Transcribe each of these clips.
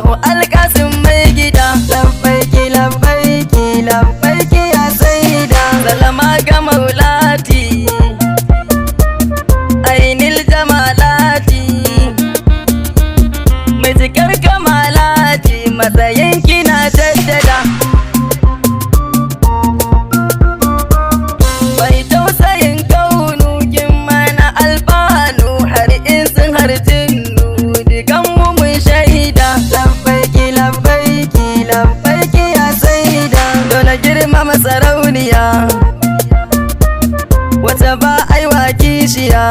shehu alkasim mai gida labbaiki labbaiki labbaiki ya saida salama ga maulati ainil jamalati mai cikar kamalati matsayin kina jaddada bai tausayin kaunu kin mana alfanu har in sun harjin dukan mu mun shaida labbaiki labbaiki labbaiki ya saida dole girma masarauniya wata ba aiwa kishiya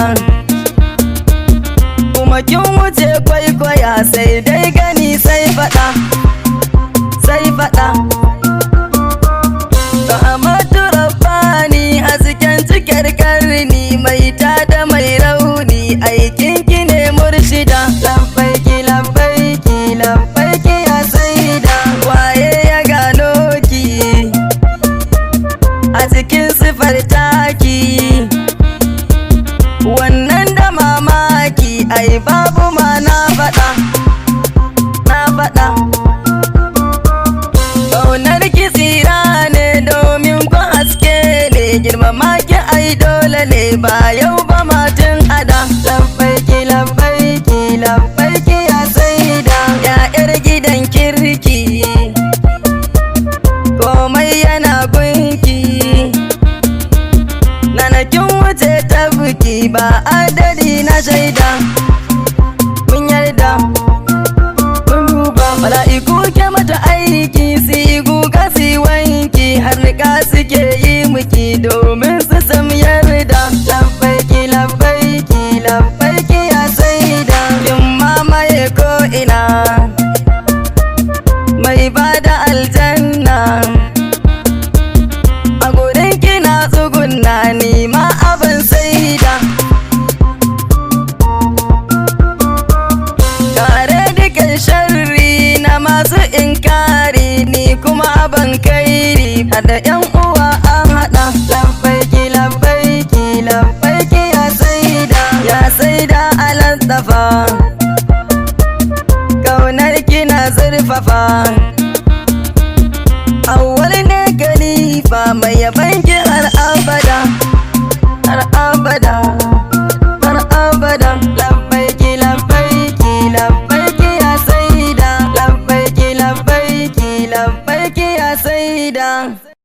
kuma kin wuce kwaikwaya sai dai gani sai fada sai fada Ahmadu Rabbani hasken cikar karni mai tada mai rauni aikin ki ne murshida labbaiki labbaiki labbaiki ya saida waye ya gano ki a cikin sifar taki wannan da mamaki ai babu ma na faɗa ƙaunar ki tsira ne domin ku haske ne girmama ki ai dole ne ba yau ba matin ada labbaiki labbaiki labbaiki ya saida ya yar gidan kirki komai yana gunki nanakin wuce ta buki ba adadi na shaida mun yarda mun duba mala'iku ke mata aiki si guga si wanki har nika suke yi muki domin su sam yarda labbaiki labbaiki labbaiki ya saida kin mamaye ko ina mai bada aljanna a gurin kina tsugunna ni ma abin saida kare dukan sharri na masu inkari ni kuma abin kairi hada yan uwa an hada labbaiki labbaiki labbaiki ya saida alastafa kaunar kina zurfafa awwal ne khalifa mai yaban ki har abada